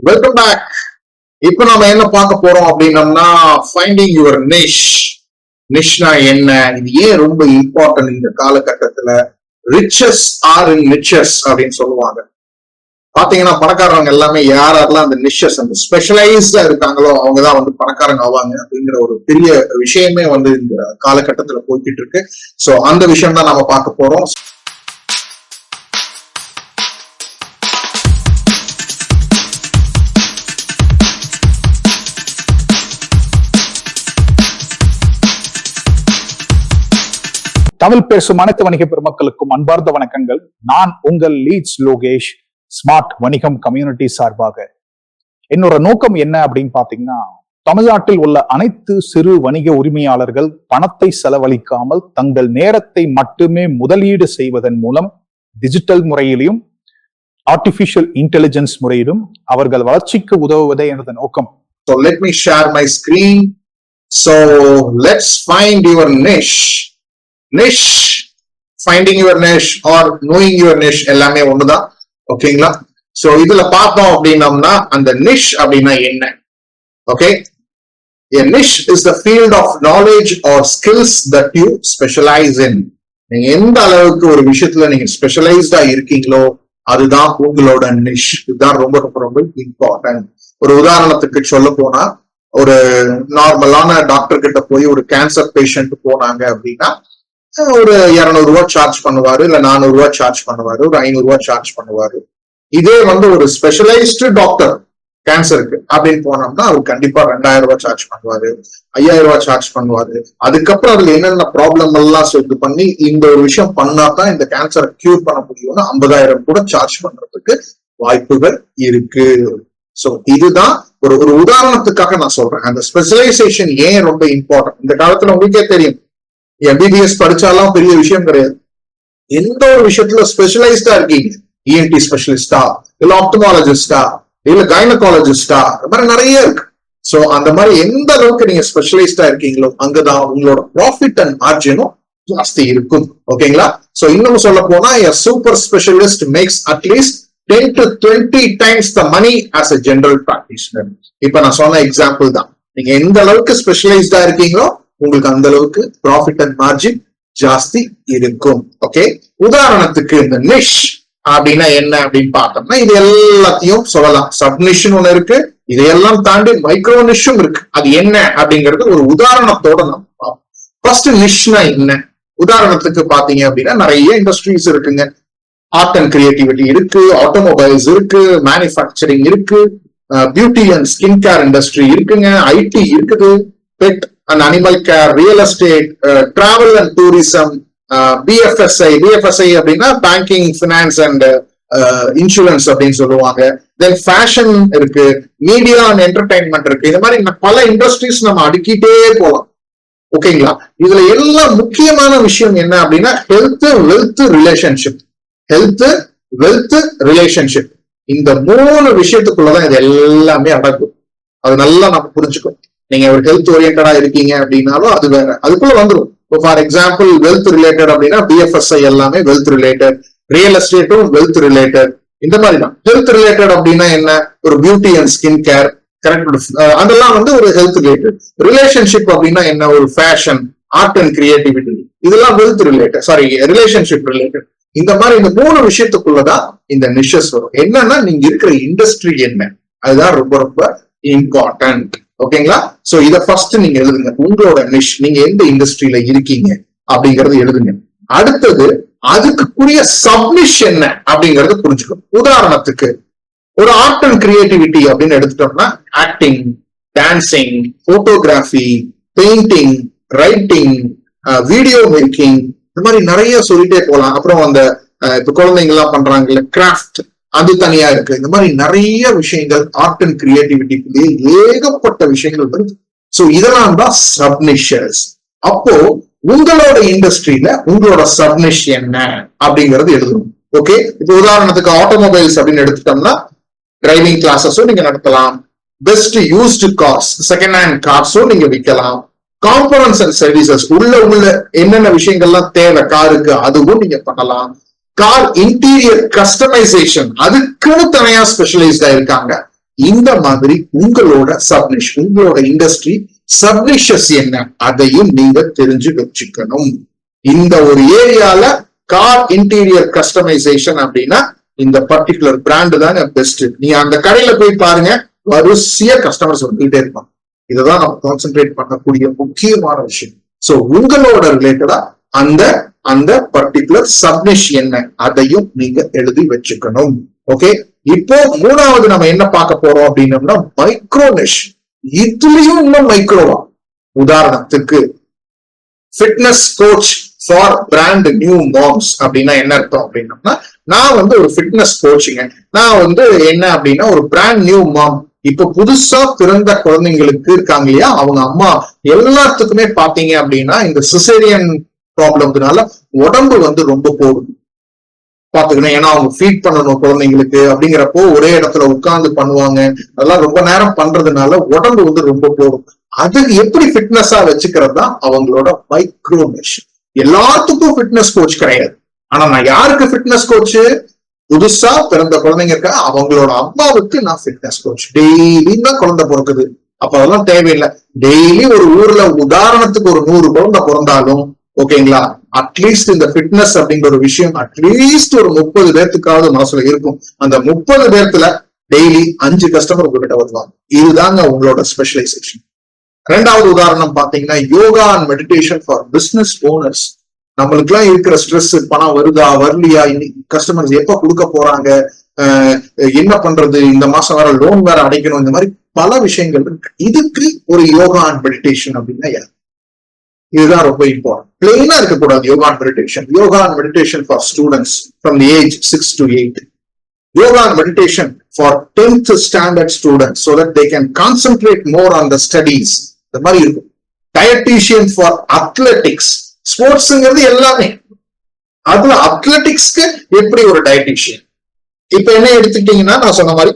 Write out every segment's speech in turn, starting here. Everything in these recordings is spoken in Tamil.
Welcome back. இப்ப நம்ம என்ன பார்க்க போறோம் அப்படின்னம்னா ஃபைண்டிங் யுவர் நிஷ்னா என்ன, இது ஏன் ரொம்ப இம்பார்ட்டன்ட் இந்த காலகட்டத்துல. ரிச்சஸ் ஆர் இன் நிச்சஸ் அப்படின்னு சொல்லுவாங்க. பாத்தீங்கன்னா பணக்காரங்க எல்லாமே யாரெல்லாம் அந்த நிஷஸ் அந்த ஸ்பெஷலைஸ்டா இருக்காங்களோ அவங்கதான் வந்து பணக்காரங்க ஆவாங்க அப்படிங்கிற ஒரு பெரிய விஷயமே வந்து இந்த காலகட்டத்துல போய்கிட்டு இருக்கு. சோ அந்த விஷயம் தான் நம்ம பார்க்க போறோம். தமிழ் பேசும் அனைத்து வணிக பெருமக்களுக்கும் அன்பார்ந்த வணக்கங்கள். நான் உங்கள் லீட்ஸ் லோகேஷ், ஸ்மார்ட் வணிகம் கம்யூனிட்டி சார்பாக. என்னோட நோக்கம் என்ன அப்படின்னு பாத்தீங்கன்னா, தமிழ்நாட்டில் உள்ள அனைத்து சிறு வணிக உரிமையாளர்கள் பணத்தை செலவழிக்காமல் தங்கள் நேரத்தை மட்டுமே முதலீடு செய்வதன் மூலம் டிஜிட்டல் முறையிலும் ஆர்டிபிஷியல் இன்டெலிஜென்ஸ் முறையிலும் அவர்கள் வளர்ச்சிக்கு உதவுவதே எனது நோக்கம். So let me share my screen. So let's find your niche. Finding your niche or knowing your niche எல்லாமே ஒண்ணுதான். ஓகேங்களா? சோ இதுல பார்த்தோம் அப்படின்னம்னா அந்த niche அப்படின்னா என்ன? Okay, a niche is the field of knowledge or skills that you specialize in. நீங்க எந்த அளவுக்கு ஒரு விஷயத்துல நீங்க ஸ்பெஷலைஸ்டா இருக்கீங்களோ அதுதான் உங்களோட niche. இதுதான் ரொம்ப ரொம்ப ரொம்ப இம்பார்ட்டன்ட். ஒரு உதாரணத்துக்கு சொல்ல போனா, ஒரு நார்மலான டாக்டர் கிட்ட போய் ஒரு கேன்சர் பேஷண்ட் போனாங்க அப்படின்னா ஒரு 200 ரூபாய் சார்ஜ் பண்ணுவாரு, இல்ல 400 ரூபாய் சார்ஜ் பண்ணுவாரு, ஒரு 500 ரூபாய் சார்ஜ் பண்ணுவாரு. இதே வந்து ஒரு ஸ்பெஷலைஸ்டு டாக்டர் கேன்சருக்கு அப்படின்னு போனோம்னா அவர் கண்டிப்பா 2000 ரூபாய் சார்ஜ் பண்ணுவாரு, 5000 ரூபாய் சார்ஜ் பண்ணுவாரு. அதுக்கப்புறம் அதுல என்னென்ன ப்ராப்ளம் எல்லாம் இது பண்ணி இந்த ஒரு விஷயம் பண்ணாதான் இந்த கேன்சரை கியூர் பண்ண முடியும்னு 50,000 கூட சார்ஜ் பண்றதுக்கு வாய்ப்புகள் இருக்கு. சோ இதுதான் ஒரு உதாரணத்துக்காக நான் சொல்றேன். அந்த ஸ்பெஷலைசேஷன் ஏன் ரொம்ப இம்பார்ட்டன்ட். இந்த காலத்துல உங்களுக்கே தெரியும், எம்பிபிஎஸ் படிச்சாலும் பெரிய விஷயம் கிடையாது. எந்த ஒரு விஷயத்துல ஸ்பெஷலைஸ்டா இருக்கீங்க, இஎன்டி ஸ்பெஷலிஸ்டா, இல்ல ஆப்டமாலஜிஸ்டா, இல்ல கைனகாலஜிஸ்டா, இந்த மாதிரி நிறைய இருக்கு. சோ அந்த மாதிரி எந்த அளவுக்கு நீங்க ஸ்பெஷலைஸ்டா இருக்கீங்களோ அங்கதான் உங்களோட ப்ராஃபிட் அண்ட் மார்ஜினும் ஜாஸ்தி இருக்கும். ஓகேங்களா? சோ இன்னும் சொல்ல போனா super specialist max at least 10 to 20 times the money as a general practitioner. இப்ப நான் சொன்ன எக்ஸாம்பிள் தான். நீங்க எந்த அளவுக்கு ஸ்பெஷலைஸ்டா இருக்கீங்களோ உங்களுக்கு அந்த அளவுக்கு ப்ராஃபிட் அண்ட் மார்ஜின் ஜாஸ்தி இருக்கும். ஓகே, உதாரணத்துக்கு இந்த நிஷ் அப்படின்னா என்ன அப்படின்னு பார்த்தோம்னா இது எல்லாத்தையும் சொல்லலாம். சப்னிஷன் ஒண்ணு இருக்கு, இதையெல்லாம் தாண்டி மைக்ரோ நிஷும் இருக்கு. அது என்ன அப்படிங்கிறது ஒரு உதாரணத்தோட நம்ம பார்ப்போம். ஃபர்ஸ்ட் நிஷ்னா என்ன? உதாரணத்துக்கு பாத்தீங்க அப்படின்னா நிறைய இண்டஸ்ட்ரீஸ் இருக்குங்க. ஆர்ட் அண்ட் கிரியேட்டிவிட்டி இருக்கு, ஆட்டோமொபைல்ஸ் இருக்கு, மேனுஃபேக்சரிங் இருக்கு, beauty and skin care industry இருக்குங்க, ஐடி இருக்குது, pet and animal care, real estate, travel and tourism, BFSI அப்படின்னா பேங்கிங், பினான்ஸ் அண்ட் இன்சூரன்ஸ் அப்படின்னு சொல்லுவாங்க. தென் ஃபேஷன் இருக்கு, மீடியா அண்ட் என்டர்டைன்மெண்ட் இருக்கு. இந்த மாதிரி பல இண்டஸ்ட்ரீஸ் நம்ம அடுக்கிட்டே போலாம். ஓகேங்களா? இதுல எல்லாம் முக்கியமான விஷயம் என்ன அப்படின்னா health, wealth, relationship. Health, wealth, relationship, இந்த 3 விஷயத்துக்குள்ளதான் இது எல்லாமே அடங்கும். அது நல்லா நம்ம புரிஞ்சுக்கணும். நீங்க ஒரு ஹெல்த் ஓரியன்டா இருக்கீங்க அப்படின்னாலும் அது வேற, அதுக்குள்ள வந்துடும். ஃபார் எக்ஸாம்பிள் வெல்த் ரிலேட்டட் அப்படின்னா பிஎஃப்எஸ்ஐ எல்லாமே வெல்த் ரிலேட்டட், ரியல் எஸ்டேட்டும் வெல்த் ரிலேட்டட். இந்த மாதிரி தான். ஹெல்த் ரிலேட்டட் அப்படின்னா என்ன? ஒரு beauty and skin care, correct, அதெல்லாம் வந்து ஒரு ஹெல்த் ரிலேட்டட். ரிலேஷன்ஷிப் அப்படின்னா என்ன? ஒரு ஃபேஷன், ஆர்ட் அண்ட் கிரியேட்டிவிட்டி, இதெல்லாம் wealth related, sorry relationship related. இந்த மாதிரி இந்த 3 விஷயத்துக்குள்ளதான் இந்த நிஷஸ் வரும். என்னன்னா நீங்க இருக்கிற இண்டஸ்ட்ரி என்ன, அதுதான் ரொம்ப ரொம்ப இம்பார்ட்டன்ட். ஓகேங்களா? சோ இத ஃபர்ஸ்ட் நீங்க எழுதுங்க. உங்களோட நிஷ், நீங்க எந்த இண்டஸ்ட்ரியில இருக்கீங்க அப்படிங்கறது எழுதுங்க. அடுத்தது அதுக்குரிய சப்னிஷ் என்ன அப்படிங்கறது புரிஞ்சுக்கணும். உதாரணத்துக்கு ஒரு ஆர்ட் அண்ட் கிரியேட்டிவிட்டி அப்படின்னு எடுத்துட்டோம்னா acting, dancing, photography, painting, writing, video making, இந்த மாதிரி நிறைய சொல்லிட்டே போலாம். அப்புறம் அந்த இப்ப குழந்தைங்க எல்லாம் பண்றாங்கல்ல கிராஃப்ட், அது தனியா இருக்கு. இந்த மாதிரி நிறைய விஷயங்கள் ஆர்ட் அண்ட் கிரியேட்டிவிட்டிக்குள்ளேயே ஏகப்பட்ட விஷயங்கள் வருது. சோ இதெல்லாம் தான் சப்னிஷஸ். அப்போ உங்களோட இண்டஸ்ட்ரியில உங்களோட சப்னிஷ் என்ன அப்படிங்கறது எழுதணும். ஓகே, இப்போ உதாரணத்துக்கு ஆட்டோமொபைல்ஸ் அப்படின்னு எடுத்துட்டோம்னா டிரைவிங் கிளாஸஸும் நீங்க நடத்தலாம், best used cars, second hand கார்ஸும் நீங்க விற்கலாம், காம்போனன்ட்ஸ் அண்ட் சர்வீசஸ் உள்ள என்னென்ன விஷயங்கள்லாம் தேவை காருக்கு அதுவும் நீங்க பண்ணலாம். கார் இன்டீரியர் கஸ்டமைசேஷன் அதுக்குன்னு தனியா ஸ்பெஷலைஸ்டா இருக்காங்க. இந்த மாதிரி உங்களோட சப்னிஷ், உங்களோட இண்டஸ்ட்ரி சப்னிஷஸ் என்ன அதையும் நீங்க தெரிஞ்சு வச்சுக்கணும். இந்த ஒரு ஏரியால கார் இன்டீரியர் கஸ்டமைசேஷன் அப்படின்னா இந்த பர்டிகுலர் பிராண்ட் தாங்க பெஸ்ட். நீங்க அந்த கடையில போய் பாருங்க, வரிசையா கஸ்டமர்ஸ் வந்துகிட்டே இருப்பாங்க. இதுதான் நம்ம கான்சென்ட்ரேட் பண்ணக்கூடிய முக்கியமான விஷயம். சோ உங்களோட ரிலேட்டடா அந்த அந்த பர்டிகுலர் சப்னிஷ் என்ன அதையும் நீங்க எழுதி வச்சுக்கணும். ஓகே, இப்போ மூணாவது நம்ம என்ன பார்க்க போறோம் அப்படின்னம்னா மைக்ரோ நிஷ். இதுலயும் இன்னும் மைக்ரோவா. உதாரணத்துக்கு fitness coach for brand new moms அப்படின்னா என்ன அர்த்தம் அப்படின்னம்னா, நான் வந்து ஒரு ஃபிட்னஸ் கோச்சிங்க. நான் வந்து என்ன அப்படின்னா ஒரு பிராண்ட் நியூ மாம், இப்ப புதுசா பிறந்த குழந்தைங்களுக்கு இருக்காங்க இல்லையா, அவங்க அம்மா எல்லாத்துக்குமே பாத்தீங்க அப்படின்னா இந்த சிசேரியன் ப்ராப்ளம்னால உடம்பு வந்து ரொம்ப போடும் பாத்துக்கணும். ஏன்னா அவங்க ஃபீட் பண்ணணும் குழந்தைங்களுக்கு அப்படிங்கிறப்போ ஒரே இடத்துல உட்கார்ந்து பண்ணுவாங்க. அதெல்லாம் ரொம்ப நேரம் பண்றதுனால உடம்பு வந்து ரொம்ப போடும். அதுக்கு எப்படி ஃபிட்னஸா வச்சுக்கிறது தான் அவங்களோட மைக்ரோ நிஷ். எல்லாத்துக்கும் ஃபிட்னஸ் கோச் கிடையாது. ஆனா நான் யாருக்கு ஃபிட்னஸ் கோச்? புதுசா பிறந்த குழந்தைங்க இருக்க அவங்களோட அம்மாவுக்கு நான் ஃபிட்னஸ் கோச். டெய்லி தான் குழந்தை பிறக்குது, அப்ப அதெல்லாம் தேவையில்லை. டெய்லி ஒரு ஊர்ல உதாரணத்துக்கு ஒரு 100 குழந்தை பிறந்தாலும் ஓகேங்களா, அட்லீஸ்ட் இந்த ஃபிட்னஸ் அப்படிங்கிற ஒரு விஷயம் அட்லீஸ்ட் ஒரு 30 பேர்த்துக்காவது மனசுல இருக்கும். அந்த 30 பேர்த்துல டெய்லி 5 கஸ்டமர் உங்ககிட்ட வருவாங்க. இதுதாங்க உங்களோட ஸ்பெஷலைசேஷன். ரெண்டாவது உதாரணம் பாத்தீங்கன்னா yoga and meditation for business owners. நம்மளுக்கு எல்லாம் இருக்கிற ஸ்ட்ரெஸ், பணம் வருதா வரலையா, இன்னைக்கு கஸ்டமர்ஸ் எப்ப கொடுக்க போறாங்க, என்ன பண்றது, இந்த மாசம் வேற லோன் வேற அடைக்கணும், இந்த மாதிரி பல விஷயங்கள் இருக்கு. இதுக்கு ஒரு யோகா அண்ட் மெடிடேஷன் அப்படின்னா இதுதான் ரொம்ப இம்பார்ட்டன்ட். பிளெயினா இருக்கக்கூடாது yoga and meditation. Yoga and meditation for students from the age 6 to 8. Yoga and meditation for 10th standard students so that they can concentrate more on the studies. இந்த மாதிரி இருக்கும். Dietician for athletics. ஸ்போர்ட்ஸ்ங்கிறது எல்லாமே. அதுல அத்லெட்டிக்ஸ்க்கு எப்படி ஒரு டயட்டீஷியன். இப்ப என்ன எடுத்துட்டீங்கன்னா நான் சொன்ன மாதிரி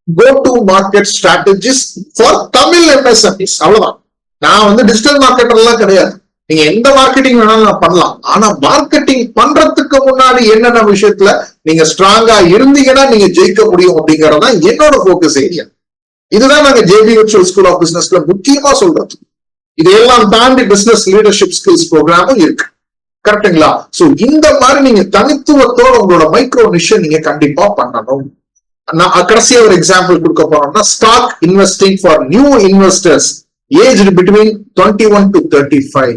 go to market strategies for Tamil MSMEs. அவ்வளவுதான். நான் வந்து டிஜிட்டல் மார்க்கெட்டர் எல்லாம் கிடையாது. நீங்க எந்த மார்க்கெட்டிங் வேணாலும் நான் பண்ணலாம். ஆனா மார்க்கெட்டிங் பண்றதுக்கு முன்னாடி என்னென்ன விஷயத்துல நீங்க ஸ்ட்ராங்கா இருந்தீங்கன்னா நீங்க ஜெயிக்க முடியும் அப்படிங்கறதான் என்னோட போக்கஸ் ஏரியா. இதுதான் நாங்க JB Virtual School of Businessல முக்கியமா சொல்றது. இதையெல்லாம் தாண்டி பிசினஸ் லீடர்ஷிப் ஸ்கில்ஸ் ப்ரோக்ராமும் இருக்கு. கரெக்டுங்களா? சோ இந்த மாதிரி நீங்க தனித்துவத்தோட உங்களோட மைக்ரோ நிஷன் நீங்க கண்டிப்பா பண்ணணும். நான் கடைசியா ஒரு எக்ஸாம்பிள் கொடுக்க போனோம்னா stock investing for new investors aged between 21 to 35.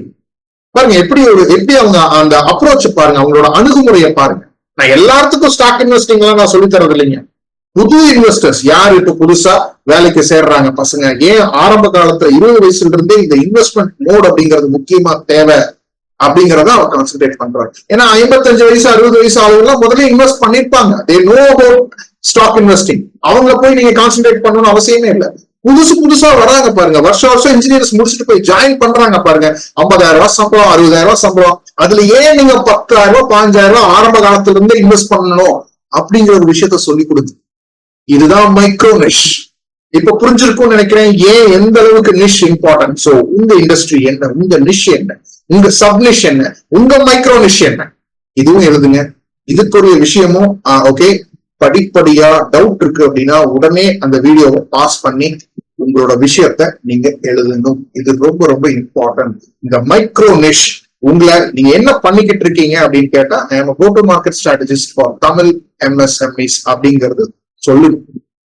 பாருங்க எப்படி அவங்க அந்த அப்ரோச் பாருங்க, அவங்களோட அணுகுமுறையை பாருங்க. நான் எல்லாத்துக்கும் ஸ்டாக் இன்வெஸ்டிங் எல்லாம் நான் சொல்லி தரது இல்லைங்க. புது இன்வெஸ்டர்ஸ் யார் இப்ப புதுசா வேலைக்கு சேர்றாங்க பசங்க, ஏன் ஆரம்ப காலத்துல 20 வயசுல இருந்தே இந்த இன்வெஸ்ட்மெண்ட் மோட் அப்படிங்கிறது முக்கியமா தேவை அப்படிங்கறத அவர் கான்சென்ட்ரேட் பண்றாரு. ஏன்னா 55 வயசு 60 வயசு ஆளுங்க முதல்ல இன்வெஸ்ட் பண்ணிருப்பாங்க. they know about stock investing. அவங்க போய் நீங்க கான்சென்ட்ரேட் பண்ணணும்னு அவசியமே இல்லை. புதுசா வராங்க பாருங்க, வருஷம் இன்ஜினியர்ஸ் முடிச்சுட்டு போய் ஜாயின் பண்றாங்க பாருங்க. 50,000 ரூபாய் சம்பளம், 60,000 ரூபாய் சம்பளம். அதுல ஏன் நீங்க 10,000 ரூபாய் 15,000 ரூபாய் ஆரம்ப காலத்துல இருந்து இன்வெஸ்ட் பண்ணணும் அப்படிங்கிற ஒரு விஷயத்த சொல்லி கொடுத்து, இதுதான் மைக்ரோ நிஷ். இப்ப புரிஞ்சிருக்கும்னு நினைக்கிறேன் ஏன் எந்த அளவுக்கு நிஷ் இம்பார்ட்டன்ட். சோ உங்க இண்டஸ்ட்ரி என்ன, உங்க நிஷ் என்ன, உங்க சப் நிஷ் என்ன, உங்க மைக்ரோ நிஷ் என்ன, இதுவும் எழுதுங்க. இதுக்குரிய விஷயமும் ஓகே. படிப்படியா டவுட் இருக்கு அப்படின்னா உடனே அந்த வீடியோவை பாஸ் பண்ணி உங்களோட விஷயத்த நீங்க எழுதணும். இது ரொம்ப ரொம்ப இம்பார்ட்டன்ட். இந்த மைக்ரோ நிஷ் உங்களை நீங்க என்ன பண்ணிக்கிட்டு இருக்கீங்க அப்படின்னு கேட்டா go to market strategist for Tamil MSMEs அப்படிங்கிறது சொல்லுங்க.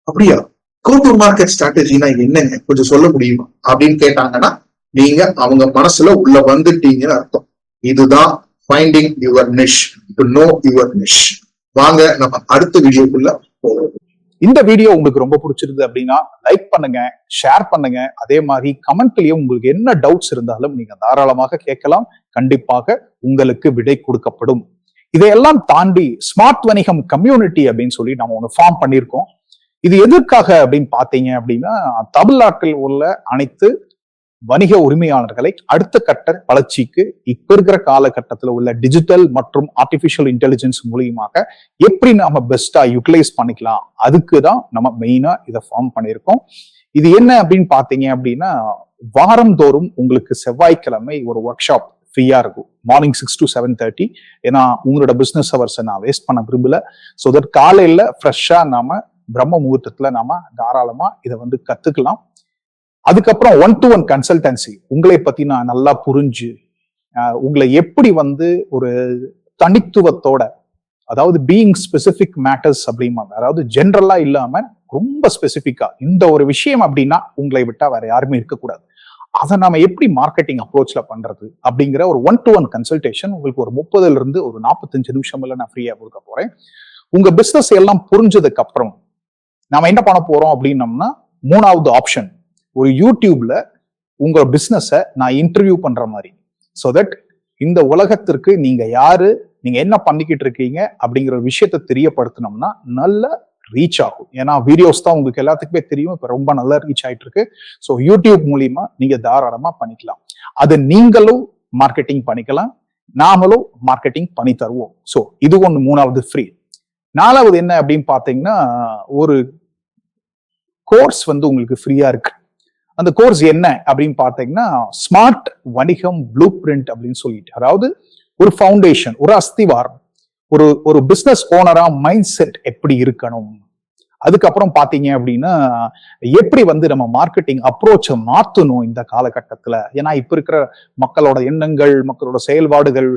அப்படியா கோ டு மார்க்கெட் ஸ்ட்ராட்டஜினா என்னங்க கொஞ்சம் சொல்ல முடியுமா அப்படின்னு கேட்டாங்கன்னா நீங்க அவங்க மனசுல உள்ள வந்துட்டீங்கன்னு அர்த்தம். இதுதான் finding your niche, to know your niche. வாங்க நம்ம அடுத்த வீடியோக்குள்ள போவோம். இந்த வீடியோ உங்களுக்கு ரொம்ப பிடிச்சிருது அப்படின்னா லைக் பண்ணுங்க, ஷேர் பண்ணுங்க. அதே மாதிரி கமெண்ட்லயும் உங்களுக்கு என்ன டவுட்ஸ் இருந்தாலும் நீங்க தாராளமாக கேட்கலாம். கண்டிப்பாக உங்களுக்கு விடை கொடுக்கப்படும். இதையெல்லாம் தாண்டி ஸ்மார்ட் வணிகம் கம்யூனிட்டி அப்படின்னு சொல்லி நம்ம ஒண்ணு ஃபார்ம் பண்ணியிருக்கோம். இது எதற்காக அப்படின்னு பாத்தீங்க அப்படின்னா தமிழ்நாட்டில் உள்ள அனைத்து வணிக உரிமையாளர்களை அடுத்த கட்ட வளர்ச்சிக்கு இப்ப இருக்கிற காலகட்டத்தில் உள்ள டிஜிட்டல் மற்றும் ஆர்டிபிஷியல் இன்டெலிஜென்ஸ் மூலியமாக எப்படி நாம பெஸ்டா யூட்டிலைஸ் பண்ணிக்கலாம், அதுக்கு தான் நம்ம மெயினா இதை ஃபார்ம் பண்ணியிருக்கோம். இது என்ன அப்படின்னு பாத்தீங்க அப்படின்னா வாரந்தோறும் உங்களுக்கு செவ்வாய்க்கிழமை ஒரு ஒர்க் ஷாப் ஃப்ரீயா இருக்கும். Morning 6 to 7:30. ஏன்னா உங்களோட பிசினஸ் ஹவர்ஸை நான் வேஸ்ட் பண்ண விரும்பல. ஸோ தட் காலையில ஃப்ரெஷ்ஷா நாம பிரம்ம முகூர்த்தத்துல நாம தாராளமா இதை வந்து கத்துக்கலாம். அதுக்கப்புறம் 1-to-1 கன்சல்டன்சி, உங்களை பத்தி நான் நல்லா புரிஞ்சு உங்களை எப்படி வந்து ஒரு தனித்துவத்தோட, அதாவது பீயிங் ஸ்பெசிபிக் மேட்டர்ஸ் அப்படிம்பாங்க, அதாவது ஜென்ரலா இல்லாம ரொம்ப ஸ்பெசிபிக்கா இந்த ஒரு விஷயம் அப்படின்னா உங்களை விட்டா வேற யாருமே இருக்கக்கூடாது, அதை நாம எப்படி மார்க்கெட்டிங் அப்ரோச்ல பண்றது அப்படிங்கிற ஒரு 1-to-1 கன்சல்டேஷன் உங்களுக்கு ஒரு 30ல இருந்து ஒரு 45 நிமிஷம்ல நான் ஃப்ரீயா கொடுக்க போறேன். உங்க பிசினஸ் எல்லாம் புரிஞ்சதுக்கு அப்புறம் நாம என்ன பண்ண போறோம் அப்படின்னம்னா, 3வது ஆப்ஷன், ஒரு யூடியூப்ல உங்க பிசினஸ நான் இன்டர்வியூ பண்ற மாதிரி, சோ தட் இந்த உலகத்திற்கு நீங்க யாரு, நீங்க என்ன பண்ணிக்கிட்டு இருக்கீங்க அப்படிங்கிற ஒரு விஷயத்த தெரியப்படுத்தணும்னா நல்ல ரீச் ஆகும். ஏன்னா வீடியோஸ் தான் உங்களுக்கு எல்லாத்துக்குமே தெரியும், இப்ப ரொம்ப நல்லா ரீச் ஆயிட்டு இருக்கு. ஸோ யூடியூப் மூலியமா நீங்க தாராளமா பண்ணிக்கலாம். அது நீங்களும் மார்க்கெட்டிங் பண்ணிக்கலாம், நாமளும் மார்க்கெட்டிங் பண்ணி தருவோம். ஸோ இது ஒண்ணு 3வது ஃப்ரீ. 4வது என்ன அப்படின்னு பாத்தீங்கன்னா, ஒரு கோர்ஸ் வந்து உங்களுக்கு ஃப்ரீயா இருக்கு. அந்த கோர்ஸ் என்ன அப்படின்னு பாத்தீங்கன்னா, ஸ்மார்ட் வணிகம் ப்ளூ பிரிண்ட் அப்படின்னு சொல்லிட்டு, அதாவது ஒரு ஃபவுண்டேஷன், ஒரு அஸ்திவாரம், ஒரு பிசினஸ் ஓனரா மைண்ட் செட் எப்படி இருக்கணும், அதுக்கப்புறம் பாத்தீங்க அப்படின்னா எப்படி வந்து நம்ம மார்க்கெட்டிங் அப்ரோச்சை மாத்தணும் இந்த காலகட்டத்துல. ஏன்னா இப்ப இருக்கிற மக்களோட எண்ணங்கள், மக்களோட செயல்பாடுகள்,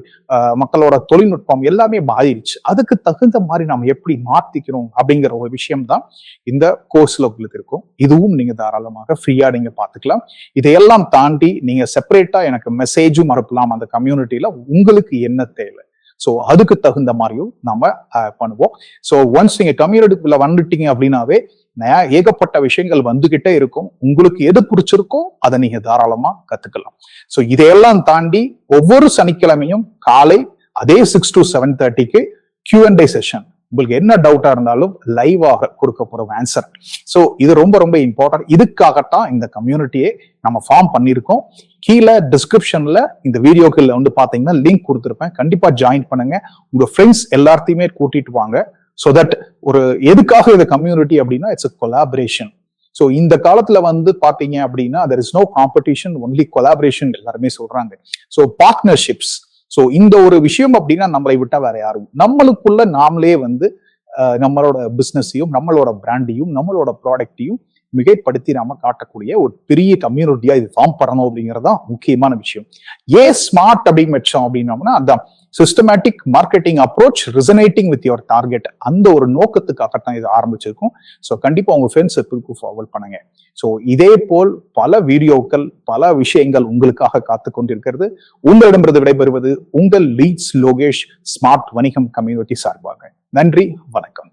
மக்களோட தொழில்நுட்பம் எல்லாமே மாறிடுச்சு. அதுக்கு தகுந்த மாதிரி நம்ம எப்படி மாத்திக்கணும் அப்படிங்கிற ஒரு விஷயம் தான் இந்த கோர்ஸ்ல உங்களுக்கு இருக்கும். இதுவும் நீங்க தாராளமாக ஃப்ரீயா நீங்க பாத்துக்கலாம். இதையெல்லாம் தாண்டி நீங்க செப்பரேட்டா எனக்கு மெசேஜும் அனுப்பலாம் அந்த கம்யூனிட்டியில, உங்களுக்கு என்ன தேவை, ஸோ அதுக்கு தகுந்த மாதிரியும் நம்ம பண்ணுவோம். ஸோ ஒன்ஸ் நீங்க கம்யூனிட்டிக்குள்ள வந்துட்டீங்க அப்படின்னாவே ஏகப்பட்ட விஷயங்கள் வந்துகிட்டே இருக்கும். உங்களுக்கு எது பிடிச்சிருக்கோ அதை நீங்க தாராளமா கத்துக்கலாம். ஸோ இதையெல்லாம் தாண்டி ஒவ்வொரு சனிக்கிழமையும் காலை அதே 6 to 7:30க்கு Q&A செஷன், உங்களுக்கு என்ன டவுட்டா இருந்தாலும் லைவாக கொடுக்க போறோம் ஆன்சர். ஸோ இது ரொம்ப ரொம்ப இம்பார்ட்டன்ட். இதுக்காகத்தான் இந்த கம்யூனிட்டியை நம்ம ஃபார்ம் பண்ணியிருக்கோம். கீழே டிஸ்கிரிப்ஷன்ல இந்த வீடியோக்குள்ள வந்து பாத்தீங்கன்னா லிங்க் கொடுத்துருப்பேன், கண்டிப்பா ஜாயின் பண்ணுங்க. உங்க ஃப்ரெண்ட்ஸ் எல்லாத்தையுமே கூட்டிட்டு வாங்க. ஸோ தட் ஒரு எதுக்காக இந்த கம்யூனிட்டி அப்படின்னா இட்ஸ் கொலாபரேஷன். ஸோ இந்த காலத்துல வந்து பாத்தீங்க அப்படின்னா there is no competition, only collaboration எல்லாருமே சொல்றாங்க. ஸோ பார்ட்னர்ஷிப்ஸ், ஸோ இந்த ஒரு விஷயம் அப்படின்னா நம்மளை விட்டா வேற யாரும், நம்மளுக்குள்ள நாமளே வந்து நம்மளோட பிசினஸையும் நம்மளோட பிராண்டையும் நம்மளோட ப்ராடக்டையும் மிகைப்படுத்தி நாம காட்டக்கூடிய ஒரு பெரிய கம்யூனிட்டியா இது ஃபார்ம் பண்ணணும் அப்படிங்கறதுதான் முக்கியமான விஷயம். ஏன் ஸ்மார்ட் அப்படின்னு வச்சோம் அப்படின்னோம்னா, அதான் systematic marketing approach resonating with your target, அந்த ஒரு நோக்கத்துக்காகத்தான் இது ஆரம்பிச்சிருக்கும். ஸோ கண்டிப்பா உங்க ஃப்ரெண்ட்ஸுக்கு ஃபார்வர்ட் பண்ணுங்க. ஸோ இதே போல் பல வீடியோக்கள், பல விஷயங்கள் உங்களுக்காக காத்து கொண்டிருக்கிறது. உங்களிடமிருந்து விடைபெறுவது உங்கள் லீட்ஸ் லோகேஷ், ஸ்மார்ட் வணிகம் கம்யூனிட்டி சார்பாக. நன்றி, வணக்கம்.